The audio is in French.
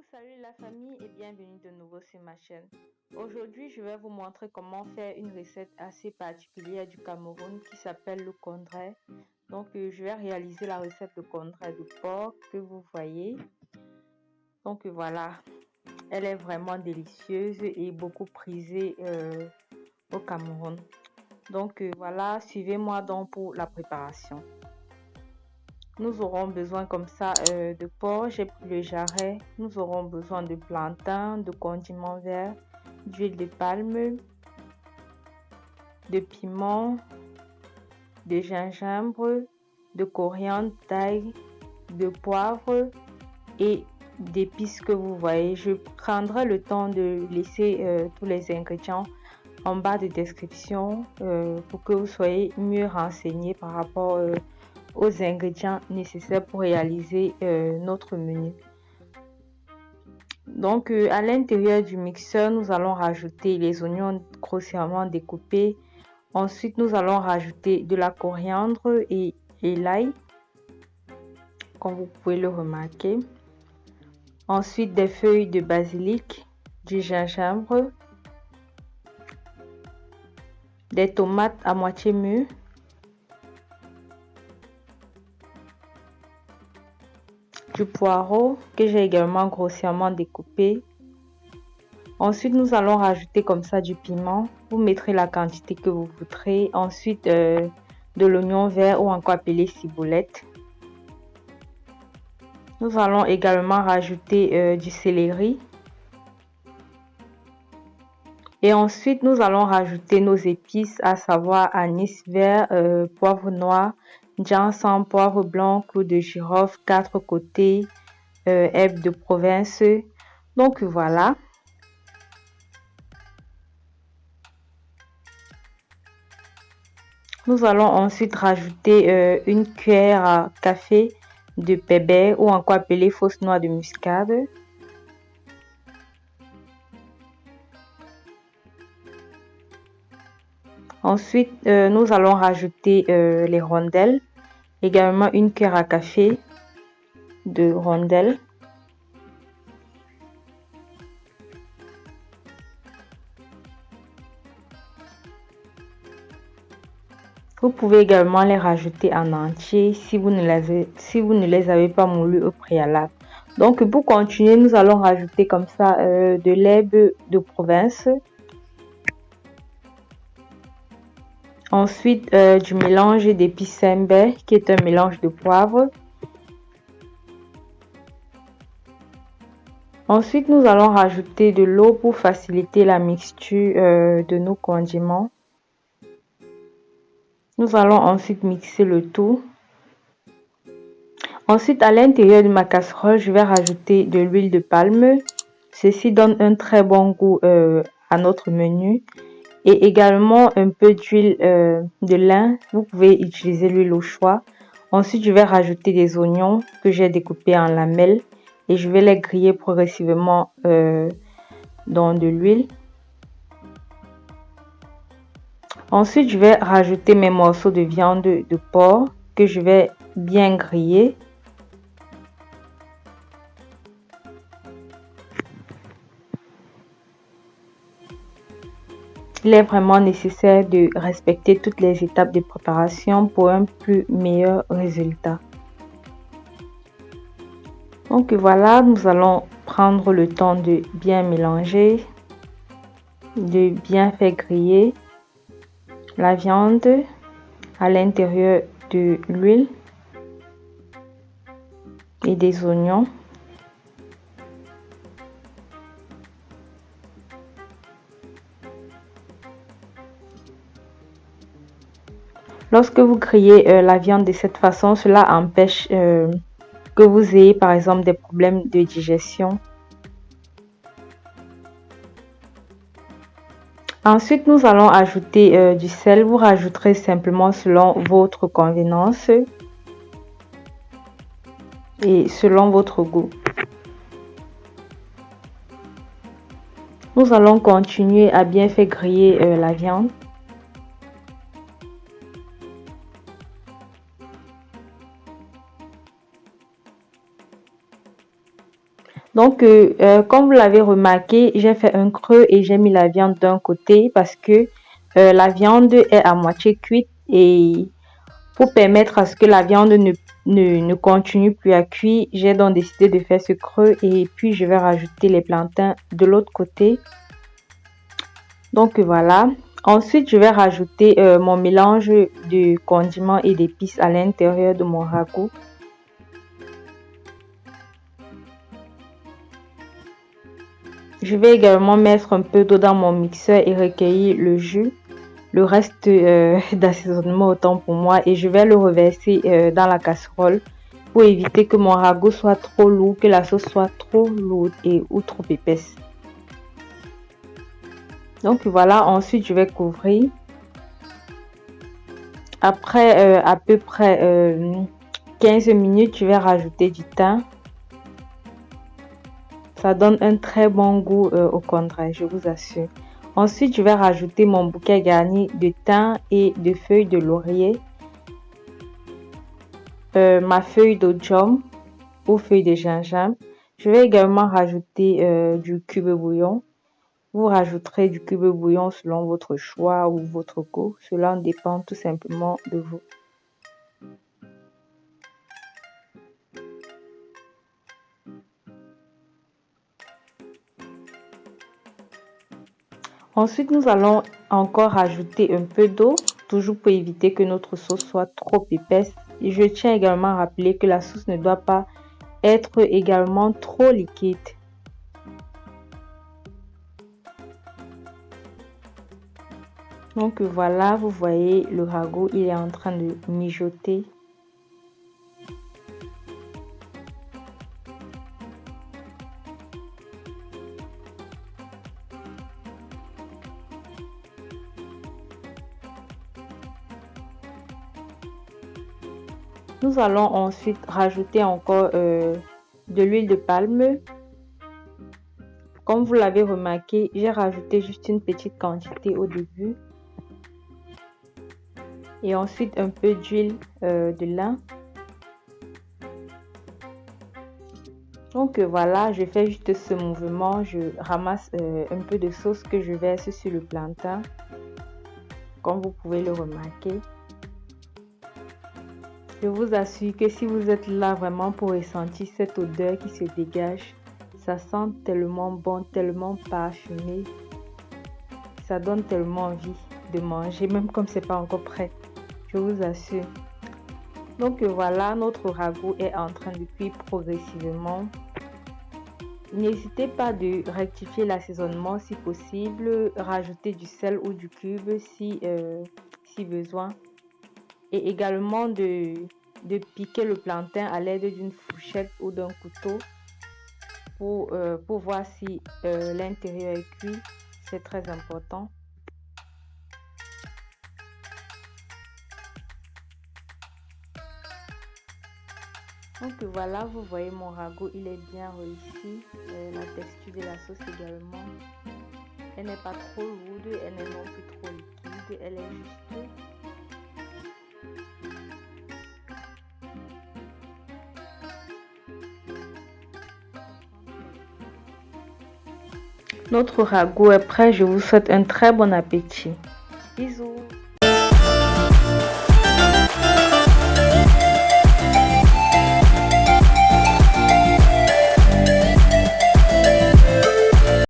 Salut la famille et bienvenue de nouveau sur ma chaîne. Aujourd'hui, je vais vous montrer comment faire une recette assez particulière du Cameroun qui s'appelle le kondré. Je vais réaliser la recette de kondré de porc que vous voyez. Voilà, elle est vraiment délicieuse et beaucoup prisée au Cameroun. Voilà, suivez-moi donc pour la préparation. Nous aurons besoin comme ça de porc, j'ai pris le jarret. Nous aurons besoin de plantain, de condiments verts, d'huile de palme, de piment, de gingembre, de coriandre, d'ail, de poivre et d'épices que vous voyez. Je prendrai le temps de laisser tous les ingrédients en bas de description pour que vous soyez mieux renseignés par rapport aux ingrédients nécessaires pour réaliser notre menu. À l'intérieur du mixeur, nous allons rajouter les oignons grossièrement découpés. Ensuite, nous allons rajouter de la coriandre et l'ail, comme vous pouvez le remarquer. Ensuite, des feuilles de basilic, du gingembre, des tomates à moitié mûres, du poireau que j'ai également grossièrement découpé. Ensuite, nous allons rajouter comme ça du piment. Vous mettrez la quantité que vous voudrez. Ensuite, de l'oignon vert ou encore appelé ciboulette. Nous allons également rajouter du céleri. Et ensuite, nous allons rajouter nos épices, à savoir anis vert, poivre noir, ginseng, poivre blanc, clou de girofle, 4 côtés, herbes de province. Voilà. Nous allons ensuite rajouter une cuillère à café de pépé ou encore appelé fausse noix de muscade. Ensuite, nous allons rajouter les rondelles, également une cuillère à café de rondelles. Vous pouvez également les rajouter en entier si vous ne les avez pas moulus au préalable. Pour continuer, nous allons rajouter comme ça de l'herbe de province. Ensuite, du mélange d'épices sembé qui est un mélange de poivre. Ensuite, nous allons rajouter de l'eau pour faciliter la mixture de nos condiments. Nous allons ensuite mixer le tout. Ensuite, à l'intérieur de ma casserole, je vais rajouter de l'huile de palme. Ceci donne un très bon goût à notre menu. Et également un peu d'huile de lin. Vous pouvez utiliser l'huile au choix. Ensuite, je vais rajouter des oignons que j'ai découpés en lamelles. Et je vais les griller progressivement dans de l'huile. Ensuite, je vais rajouter mes morceaux de viande de porc que je vais bien griller. Il est vraiment nécessaire de respecter toutes les étapes de préparation pour un plus meilleur résultat. Voilà, nous allons prendre le temps de bien mélanger, de bien faire griller la viande à l'intérieur de l'huile et des oignons. Lorsque vous grillez la viande de cette façon, cela empêche que vous ayez par exemple des problèmes de digestion. Ensuite, nous allons ajouter du sel. Vous rajouterez simplement selon votre convenance et selon votre goût. Nous allons continuer à bien faire griller la viande. Donc, comme vous l'avez remarqué, j'ai fait un creux et j'ai mis la viande d'un côté parce que la viande est à moitié cuite et pour permettre à ce que la viande ne continue plus à cuire, j'ai donc décidé de faire ce creux et puis je vais rajouter les plantains de l'autre côté. Donc voilà. Ensuite, je vais rajouter mon mélange de condiments et d'épices à l'intérieur de mon ragoût. Je vais également mettre un peu d'eau dans mon mixeur et recueillir le jus, le reste d'assaisonnement autant pour moi, et je vais le reverser dans la casserole pour éviter que mon ragoût soit trop lourd, que la sauce soit trop lourde ou trop épaisse. Donc voilà, ensuite je vais couvrir. Après à peu près 15 minutes, je vais rajouter du thym. Ça donne un très bon goût au congrai, je vous assure. Ensuite, je vais rajouter mon bouquet garni de thym et de feuilles de laurier, ma feuille d'oignon ou feuille de gingembre. Je vais également rajouter du cube bouillon. Vous rajouterez du cube bouillon selon votre choix ou votre goût. Cela dépend tout simplement de vous. Ensuite, nous allons encore rajouter un peu d'eau, toujours pour éviter que notre sauce soit trop épaisse. Et je tiens également à rappeler que la sauce ne doit pas être également trop liquide. Donc voilà, vous voyez le ragoût, il est en train de mijoter. Nous allons ensuite rajouter encore de l'huile de palme. Comme vous l'avez remarqué, j'ai rajouté juste une petite quantité au début. Et ensuite un peu d'huile de lin. Donc voilà, je fais juste ce mouvement. Je ramasse un peu de sauce que je verse sur le plantain. Comme vous pouvez le remarquer. Je vous assure que si vous êtes là vraiment pour ressentir cette odeur qui se dégage, ça sent tellement bon, tellement parfumé. Ça donne tellement envie de manger, même comme c'est pas encore prêt. Je vous assure. Donc voilà, notre ragoût est en train de cuire progressivement. N'hésitez pas de rectifier l'assaisonnement si possible, rajouter du sel ou du cube si besoin. Et également de piquer le plantain à l'aide d'une fourchette ou d'un couteau pour voir si l'intérieur est cuit. C'est très important. Donc voilà, vous voyez mon ragoût, il est bien réussi. La texture de la sauce également. Elle n'est pas trop lourde, elle n'est non plus trop liquide, elle est juste. Notre ragoût est prêt, je vous souhaite un très bon appétit. Bisous.